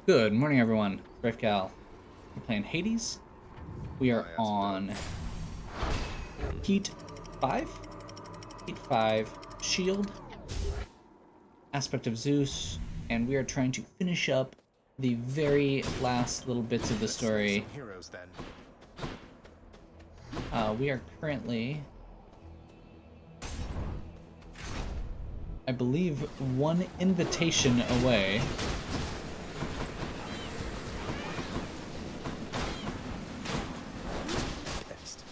Good morning, everyone. Rifgal. We're playing Hades. We are on Heat 5. Heat 5, Shield, Aspect of Zeus, and we are trying to finish up the very last little bits of the story. Heroes, then. We are currently, I believe, one invitation away. Best.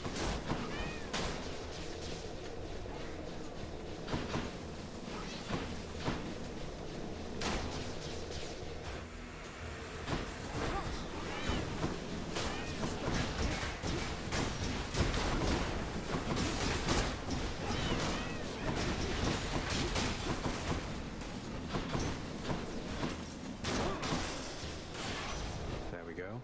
There we go.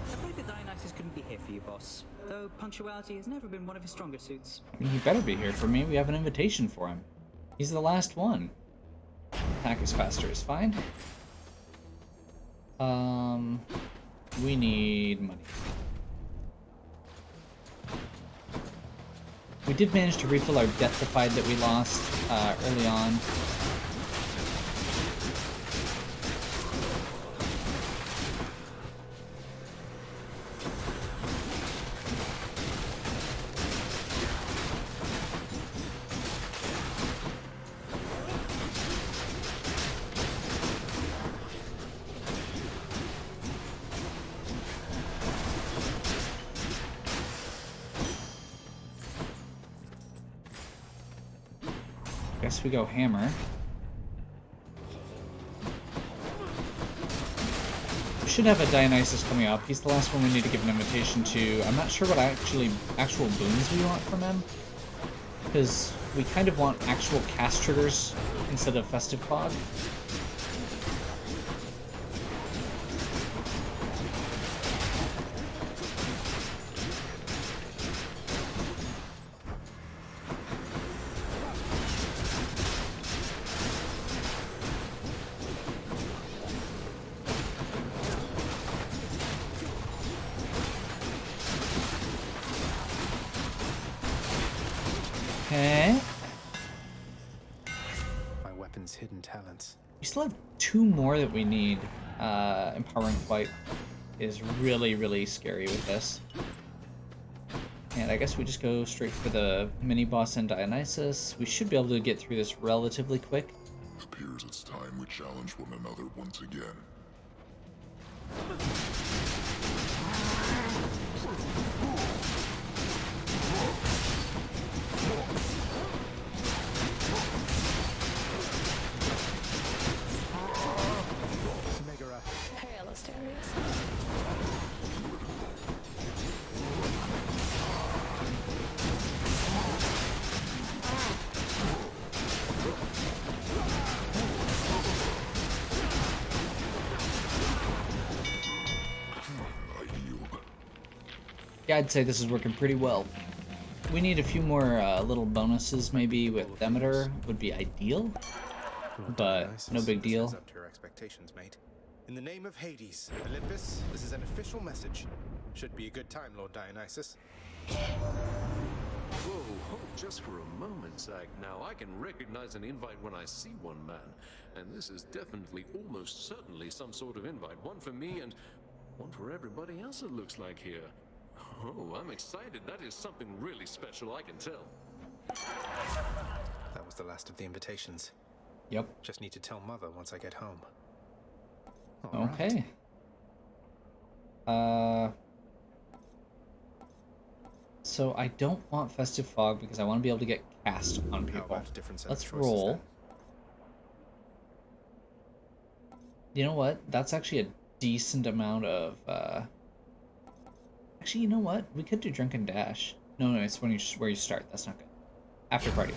Afraid that Dionysus couldn't be here for you, boss. Though punctuality has never been one of his stronger suits. I mean, he better be here for me. We have an invitation for him. He's the last one. Attack is faster is fine. We need money. We did manage to refill our Deathified that we lost early on. Guess we go hammer. We should have a Dionysus coming up. He's the last one we need to give an invitation to. I'm not sure what actual boons we want from him, because we kind of want actual cast triggers instead of Festive Fog. Okay. My weapon's hidden talents. We still have two more that we need. Empowering Flight is really, really scary with this. And I guess we just go straight for the mini-boss and Dionysus. We should be able to get through this relatively quick. Appears it's time we challenge one another once again. Megara. Hail, Asterius. I yield. Yeah, I'd say this is working pretty well. We need a few more little bonuses, maybe with Demeter would be ideal, but Dionysus, no big this deal. lives up to your expectations, mate. In the name of Hades, Olympus, this is an official message. Should be a good time, Lord Dionysus. Whoa, hold just for a moment, Zach. Now, I can recognize an invite when I see one, man. And this is definitely, almost certainly, some sort of invite. One for me and one for everybody else, it looks like here. Oh, I'm excited. That is something really special, I can tell. That was the last of the invitations. Yep. Just need to tell Mother once I get home. All right. Okay. So I don't want Festive Fog because I want to be able to get cast on How people. about a different set of Let's choices, roll. then? You know what? That's actually a decent amount of, Actually, you know what? We could do Drunken Dash. No, it's when where you start. That's not good. After Party.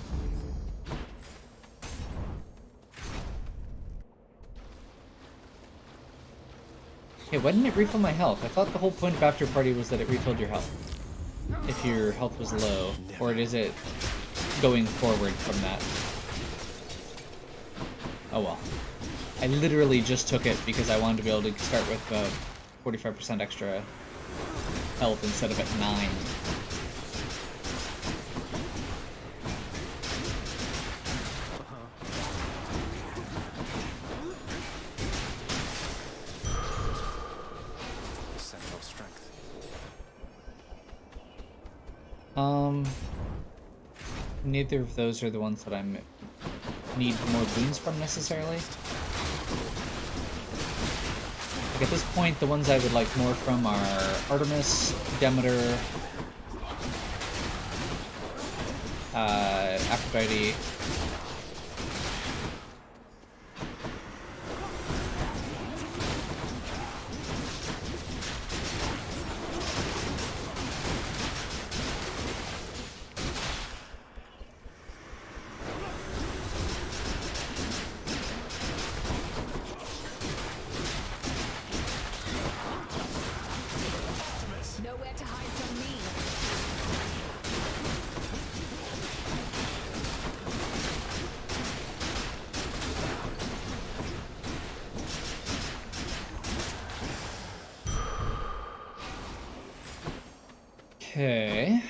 Okay, why didn't it refill my health? I thought the whole point of After Party was that it refilled your health. If your health was low. Or is it going forward from that? Oh well. I literally just took it because I wanted to be able to start with 45% extra health instead of at 9. Sentinel strength. Neither of those are the ones that I need more boons from necessarily. Like at this point, the ones I would like more from are Artemis, Demeter, Aphrodite. Nowhere to hide from me. Okay.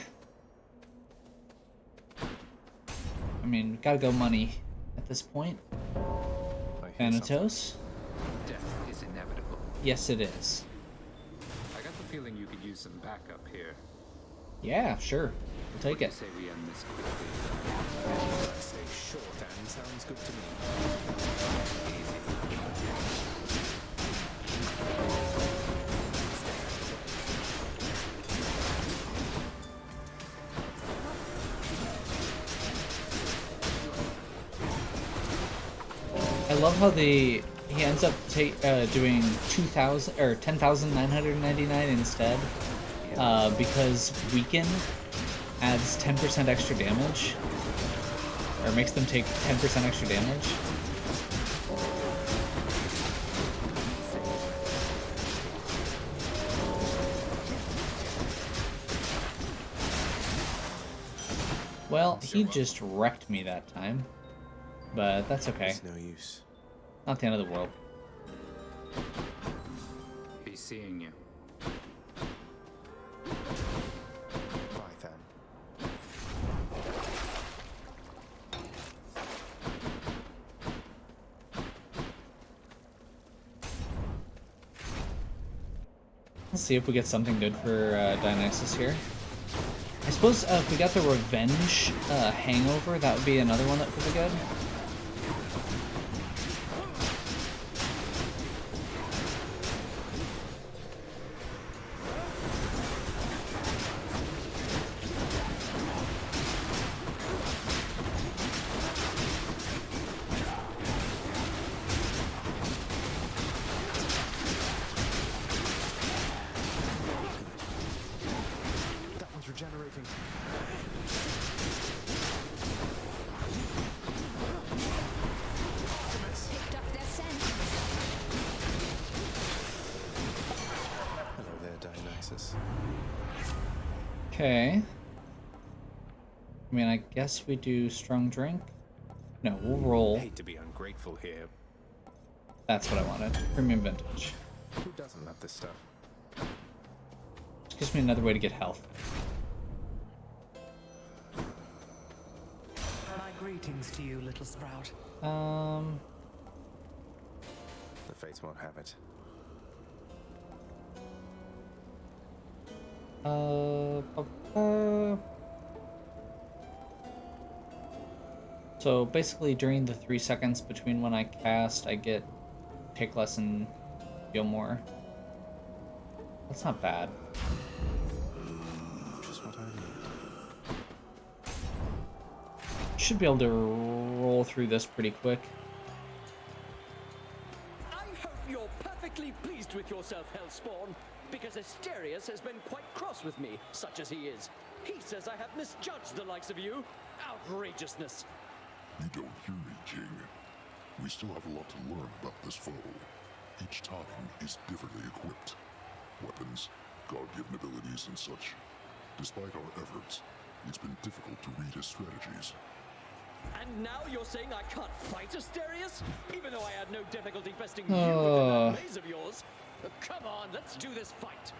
I mean, gotta go money at this point. I hear something. Thanatos? Death is inevitable. Yes, it is. I got the feeling you could use some backup here. Yeah, sure. We'll take What it. do you say we end this quickly? Stay short and sounds good to me. I love how he ends up doing 2,000 or 10,999 instead, because weaken adds 10% extra damage, or makes them take 10% extra damage. Well, he just wrecked me that time, but that's okay. It's no use. Not the end of the world. Be seeing you. Bye then. Let's see if we get something good for Dionysus here. I suppose if we got the Revenge Hangover, that would be another one that could be good. That one's regenerating. Picked up their scent. Hello there, Dionysus. Okay. I mean, I guess we do strong drink. No, we'll roll. Hate to be ungrateful here. That's what I wanted. Premium vintage. Who doesn't love this stuff? Just gives me another way to get health. My greetings to you, little sprout. The fates won't have it. So basically during the 3 seconds between when I cast, I get take less and heal more. That's not bad. Just what I need. Should be able to roll through this pretty quick. I hope you're perfectly pleased with yourself, Hellspawn, because Asterius has been quite cross with me, such as he is. He says I have misjudged the likes of you. Outrageousness. You don't hear me, King. We still have a lot to learn about this foe. Each time is differently equipped. Weapons, God-given abilities, and such. Despite our efforts, it's been difficult to read his strategies. And now you're saying I can't fight Asterius? Even though I had no difficulty besting you with that maze of yours? Come on, let's do this fight.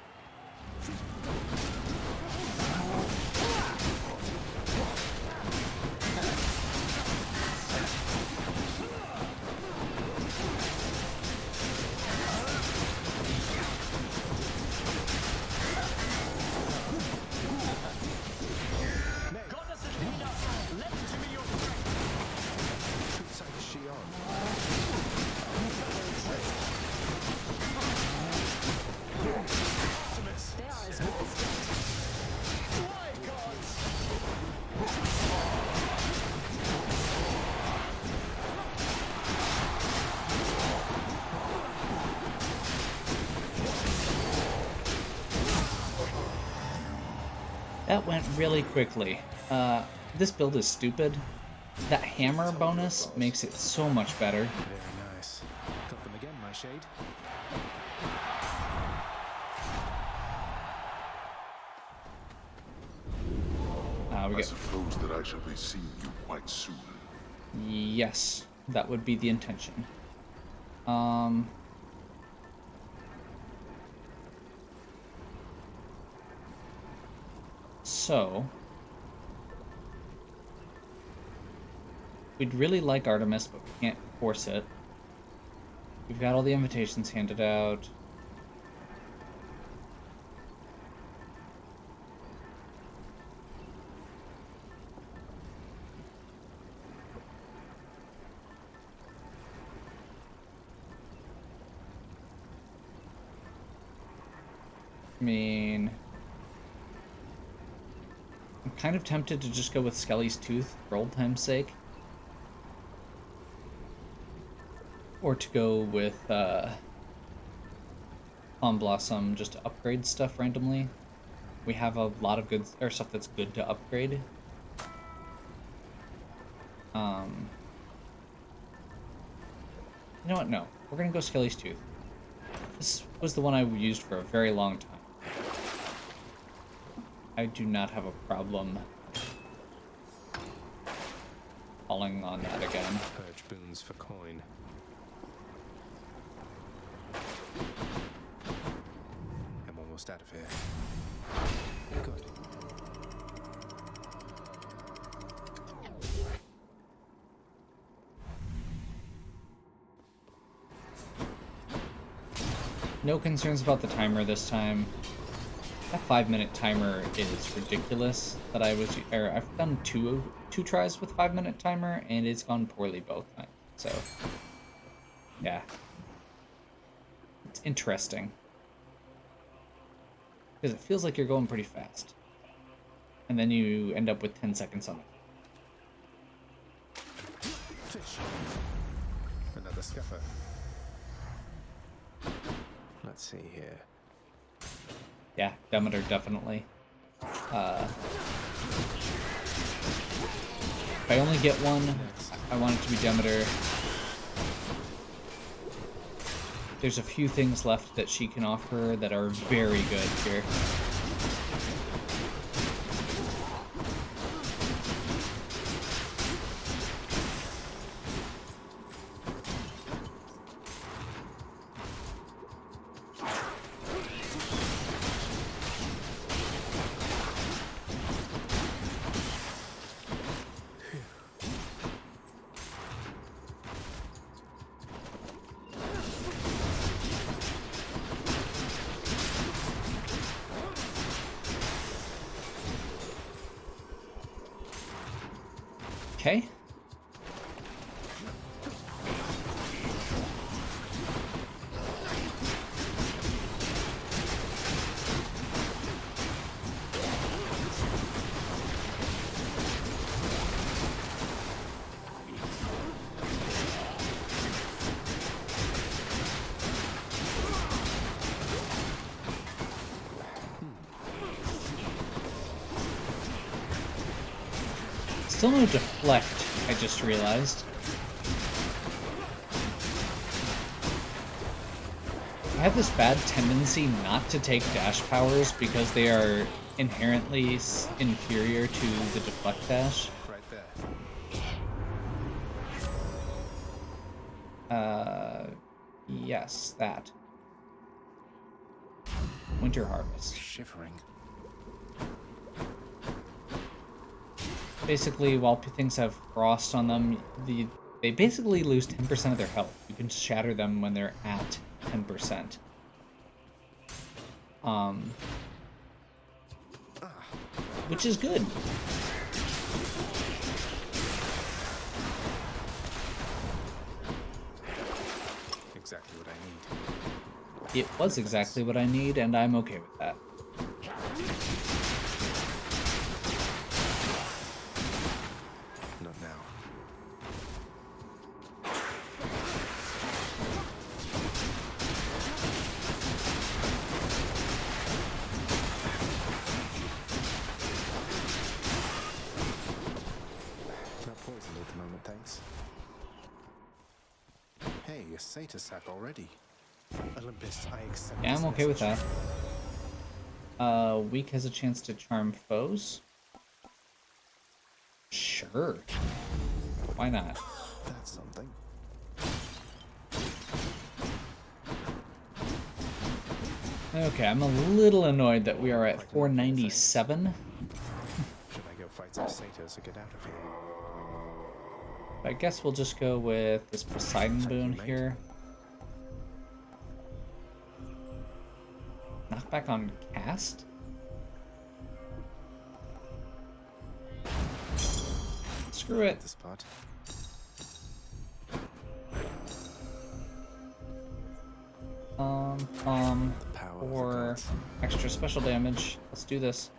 Goddess Athena, lend to me your strength. Whose side is she on? They are as good as dead. Why, gods? That went really quickly. This build is stupid. That hammer bonus makes it so much better. Very nice. Got them again, my shade. We I get suppose that I shall be seeing you quite soon. yes, that would be the intention. So we'd really like Artemis, but we can't force it. We've got all the invitations handed out. I mean, I'm kind of tempted to just go with Skelly's Tooth for old time's sake. Or to go with Palm Blossom just to upgrade stuff randomly. We have a lot of good or stuff that's good to upgrade. You know what? No. We're gonna go Skelly's Tooth. This was the one I used for a very long time. I do not have a problem falling on that again. Purge boons for coin. I'm almost out of here. Good. No concerns about the timer this time. That 5-minute timer is ridiculous. That I've done two tries with 5-minute timer and it's gone poorly both times. So yeah, it's interesting because it feels like you're going pretty fast, and then you end up with 10 seconds on it. Fish. Another scuffer. Let's see here. Yeah, Demeter definitely. If I only get one, I want it to be Demeter. There's a few things left that she can offer that are very good here. Okay. Still no deflect, I just realized. I have this bad tendency not to take dash powers because they are inherently inferior to the deflect dash. Right there. Yes, that. Winter harvest. Shivering. Basically, while things have frost on them, they basically lose 10% of their health. You can shatter them when they're at 10%. Which is good. Exactly what I need. It was exactly what I need, and I'm okay with that. Not now. Not poisoned at the moment, thanks. Hey, a Satyr sack already. Olympus, I accept. Yeah, I'm this okay with message. that. Weak has a chance to charm foes. Sure. Why not? That's something. Okay, I'm a little annoyed that we are at 497. Should I go fight some Satyrs to get out of here? I guess we'll just go with this Poseidon boon mate. here. Knockback on cast? Screw it. The spot. Power of the Or gods. extra special damage. Let's do this.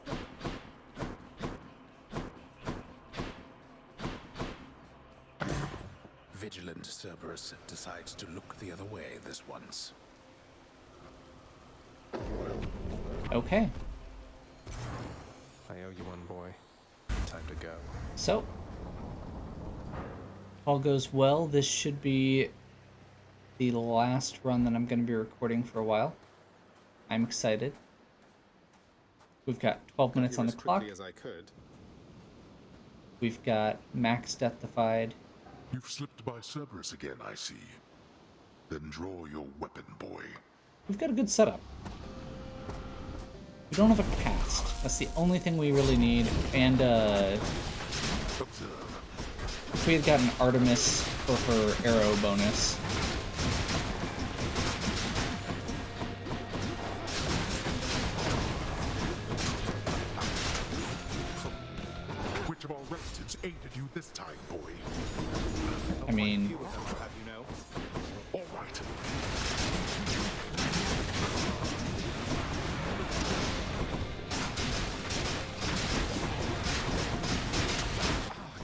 Vigilant Cerberus decides to look the other way this once. Okay, I owe you one, boy. Time to go. so all goes well. This should be the last run that I'm going to be recording for a while. I'm excited. We've got 12 minutes on the clock. As I could. We've got max death defied. You've slipped by Cerberus again, I see. Then draw your weapon, boy. We've got a good setup. We don't have a cast. That's the only thing we really need. And Observe. if we had gotten Artemis for her arrow bonus. Which of our relatives aided you this time, boy? I mean, Few of them, I'll have you know. All right.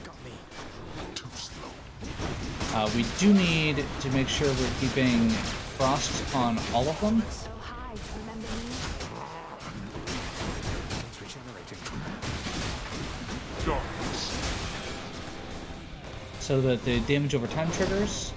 Got me. Too slow. we do need to make sure we're keeping frost on all of them. So high, remember me? It's regenerating. Darkness. So that the damage over time triggers.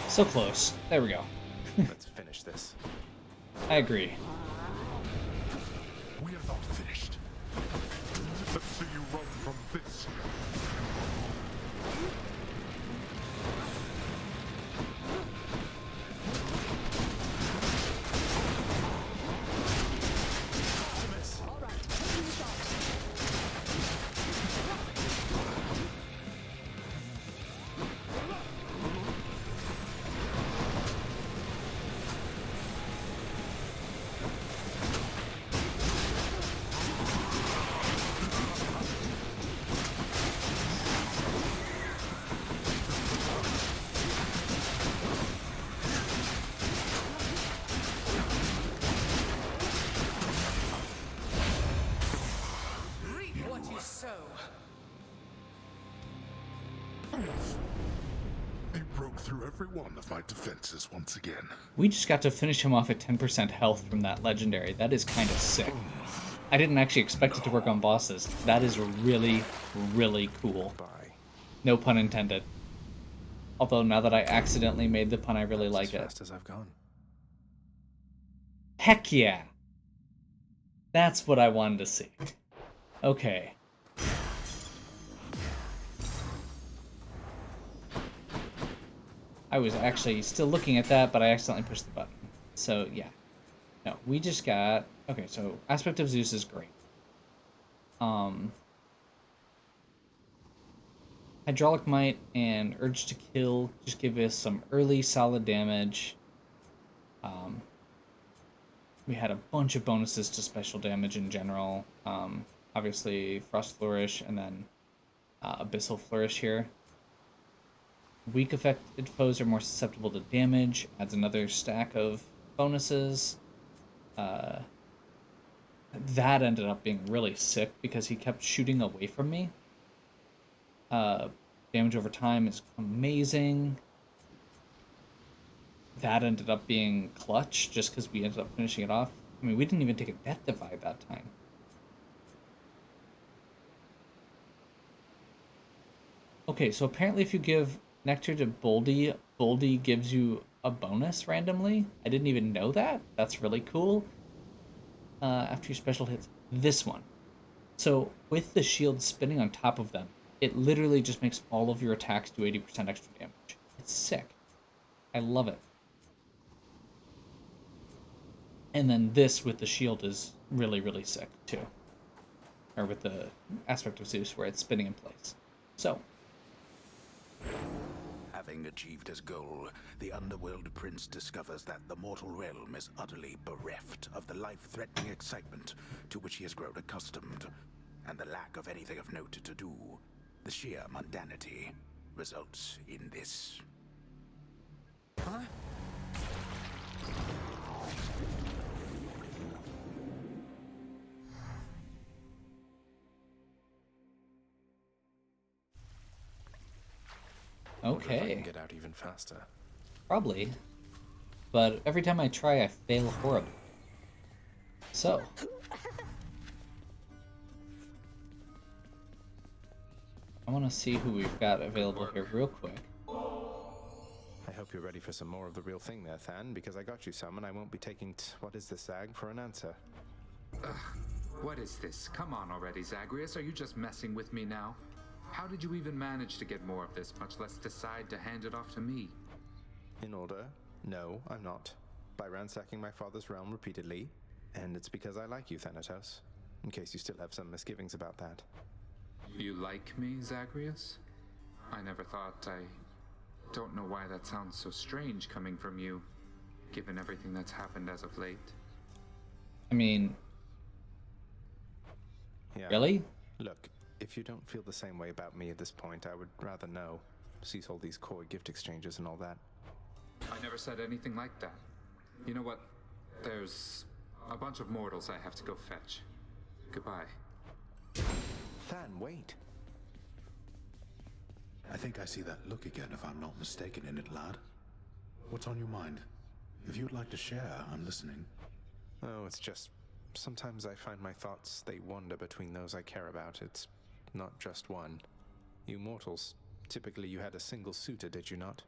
So close. There we go. Let's finish this. I agree. We are not finished. Let's see you run from this. through every one of my defenses once again. We just got to finish him off at 10% health from that legendary. That is kind of sick. I didn't actually expect it to work on bosses. That is really, really cool. Bye. No pun intended. Although now that I accidentally made the pun, I really like as it. fast as I've gone. Heck yeah! That's what I wanted to see. Okay. I was actually still looking at that, but I accidentally pushed the button. So, yeah. No, we just got... Okay, so Aspect of Zeus is great. Hydraulic Might and Urge to Kill just give us some early solid damage. We had a bunch of bonuses to special damage in general. Obviously, Frost Flourish and then Abyssal Flourish here. Weak affected foes are more susceptible to damage. Adds another stack of bonuses. That ended up being really sick because he kept shooting away from me. Damage over time is amazing. That ended up being clutch just because we ended up finishing it off. I mean, we didn't even take a death divide that time. Okay, so apparently if you give Nectar to Boldy, Boldy gives you a bonus randomly. I didn't even know that. That's really cool. After your special hits, this one. So with the shield spinning on top of them, it literally just makes all of your attacks do 80% extra damage. It's sick. I love it. And then this with the shield is really, really sick too. Or with the Aspect of Zeus where it's spinning in place. So. Having achieved his goal, the Underworld Prince discovers that the mortal realm is utterly bereft of the life-threatening excitement to which he has grown accustomed, and the lack of anything of note to do. The sheer mundanity results in this. Huh? Okay. I can get out even faster. Probably. But every time I try, I fail horribly. So. I want to see who we've got available here real quick. I hope you're ready for some more of the real thing there, Than, because I got you some and I won't be taking what is this, Zag, for an answer. Ugh, what is this? Come on already, Zagreus. Are you just messing with me now? How did you even manage to get more of this, much less decide to hand it off to me? In order, no, I'm not. By ransacking my father's realm repeatedly, and it's because I like you, Thanatos. In case you still have some misgivings about that. You like me, Zagreus? I never thought. I don't know why that sounds so strange coming from you, given everything that's happened as of late. I mean... Yeah. Really? Look, if you don't feel the same way about me at this point, I would rather know. Cease all these coy gift exchanges and all that. I never said anything like that. You know what? There's a bunch of mortals I have to go fetch. Goodbye. Than, wait. I think I see that look again, if I'm not mistaken in it, lad. What's on your mind? If you'd like to share, I'm listening. Oh, it's just... Sometimes I find my thoughts, they wander between those I care about. It's not just one. You mortals, typically you had a single suitor, did you not?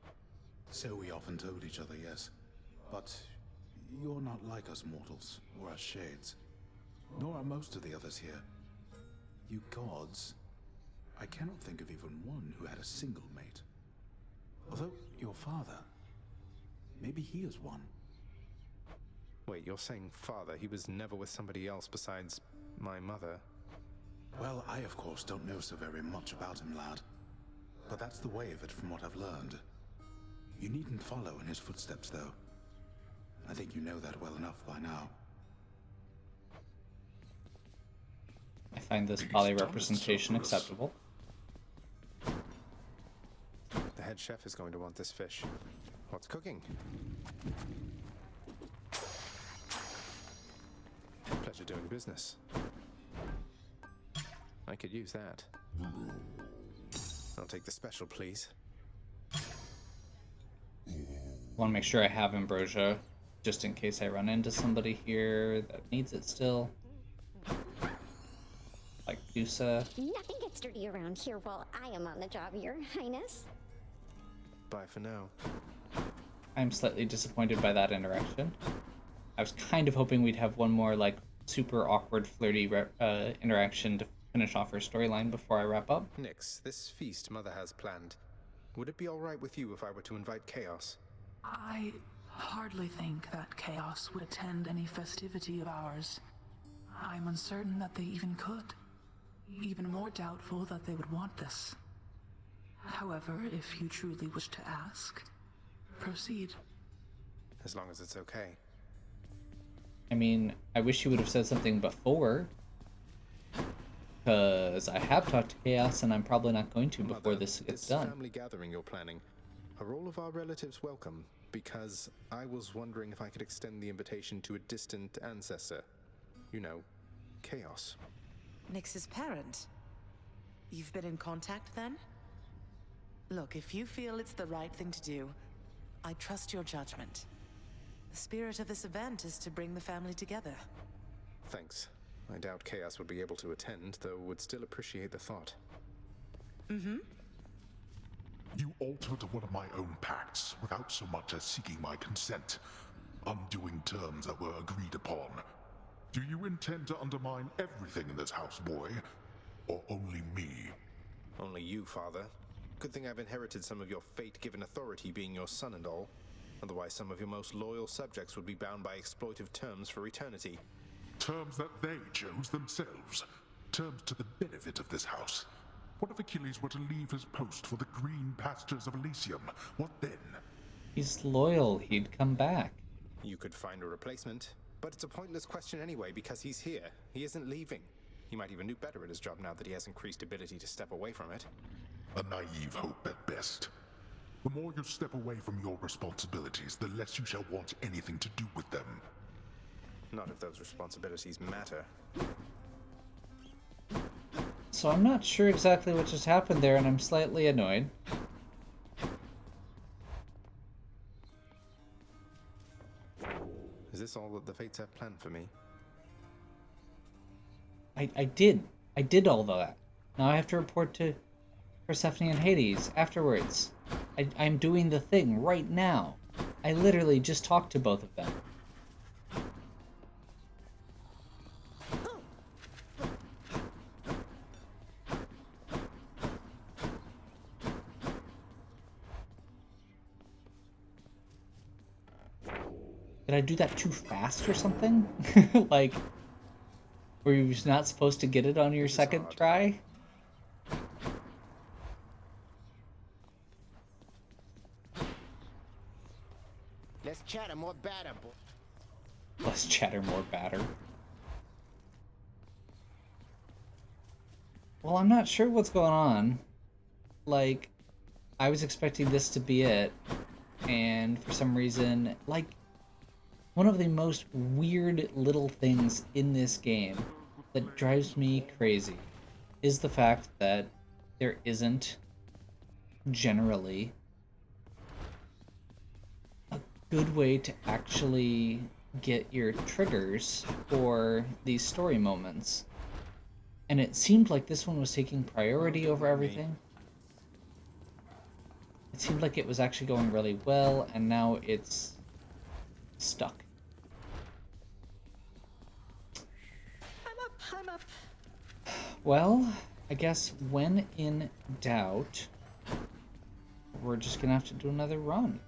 So we often told each other, yes. But you're not like us mortals, or us shades. Nor are most of the others here. You gods, I cannot think of even one who had a single mate. Although your father, maybe he is one. Wait, you're saying father, he was never with somebody else besides my mother? Well, I of course don't know so very much about him, lad. But that's the way of it from what I've learned. You needn't follow in his footsteps, though. I think you know that well enough by now. I find this poly representation acceptable. The head chef is going to want this fish. What's cooking? Pleasure doing business. I could use that. I'll take the special, please. want to make sure I have Ambrosia, just in case I run into somebody here that needs it still. Like Dusa. Nothing gets dirty around here while I am on the job, Your Highness. Bye for now. I'm slightly disappointed by that interaction. I was kind of hoping we'd have one more, like, super awkward, flirty interaction to finish off her storyline before I wrap up. Nyx, this feast Mother has planned. Would it be alright with you if I were to invite Chaos? I hardly think that Chaos would attend any festivity of ours. I'm uncertain that they even could. Even more doubtful that they would want this. However, if you truly wish to ask, proceed. As long as it's okay. I mean, I wish you would have said something before. Because I have talked to Chaos, and I'm probably not going to before this gets done. Family gathering you're planning. Are all of our relatives welcome? Because I was wondering if I could extend the invitation to a distant ancestor. You know, Chaos. Nyx's parent? You've been in contact then? Look, if you feel it's the right thing to do, I trust your judgment. The spirit of this event is to bring the family together. Thanks. I doubt Chaos would be able to attend, though would still appreciate the thought. Mm-hmm. You altered one of my own pacts without so much as seeking my consent, undoing terms that were agreed upon. Do you intend to undermine everything in this house, boy? Or only me? Only you, Father. Good thing I've inherited some of your fate-given authority, being your son and all. Otherwise, some of your most loyal subjects would be bound by exploitive terms for eternity. Terms that they chose themselves. Terms to the benefit of this house. What if Achilles were to leave his post for the green pastures of Elysium? What then? He's loyal. He'd come back. You could find a replacement. But it's a pointless question anyway, because he's here. He isn't leaving. He might even do better at his job now that he has increased ability to step away from it. A naive hope at best. The more you step away from your responsibilities, the less you shall want anything to do with them. Not if those responsibilities matter. So I'm not sure exactly what just happened there, and I'm slightly annoyed. Is this all that the Fates have planned for me? I did all of that. Now I have to report to Persephone and Hades afterwards. I'm doing the thing right now. I literally just talked to both of them. Did I do that too fast or something? Like, were you just not supposed to get it on your second try? Less chatter, more batter. Less chatter, more batter. Well, I'm not sure what's going on. Like, I was expecting this to be it, and for some reason, like, one of the most weird little things in this game that drives me crazy is the fact that there isn't generally a good way to actually get your triggers for these story moments. And it seemed like this one was taking priority over everything. It seemed like it was actually going really well, and now it's stuck. I'm up. Well, I guess when in doubt, we're just gonna have to do another run.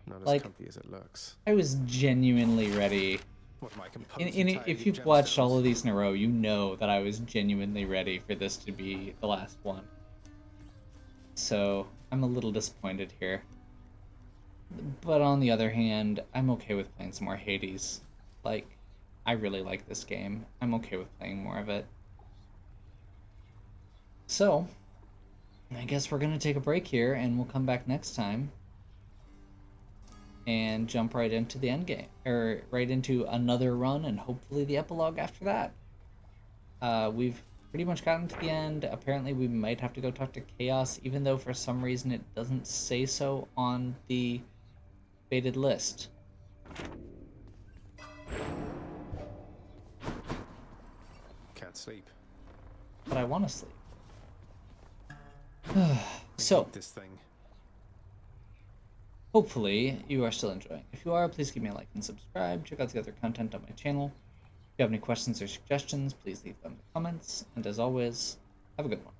Not as Like, comfy as it looks. I was genuinely ready. What, my If you've watched all of these in a row, you know that I was genuinely ready for this to be the last one. So, I'm a little disappointed here. But on the other hand, I'm okay with playing some more Hades. Like, I really like this game. I'm okay with playing more of it. So, I guess we're gonna take a break here, and we'll come back next time and jump right into the end game, or right into another run, and hopefully the epilogue after that. We've pretty much gotten to the end. Apparently we might have to go talk to Chaos, even though for some reason it doesn't say so on the fated list. Can't sleep. But I want to sleep. So, This thing. hopefully you are still enjoying. If you are, please give me a like and subscribe. Check out the other content on my channel. If you have any questions or suggestions, please leave them in the comments. And as always, have a good one.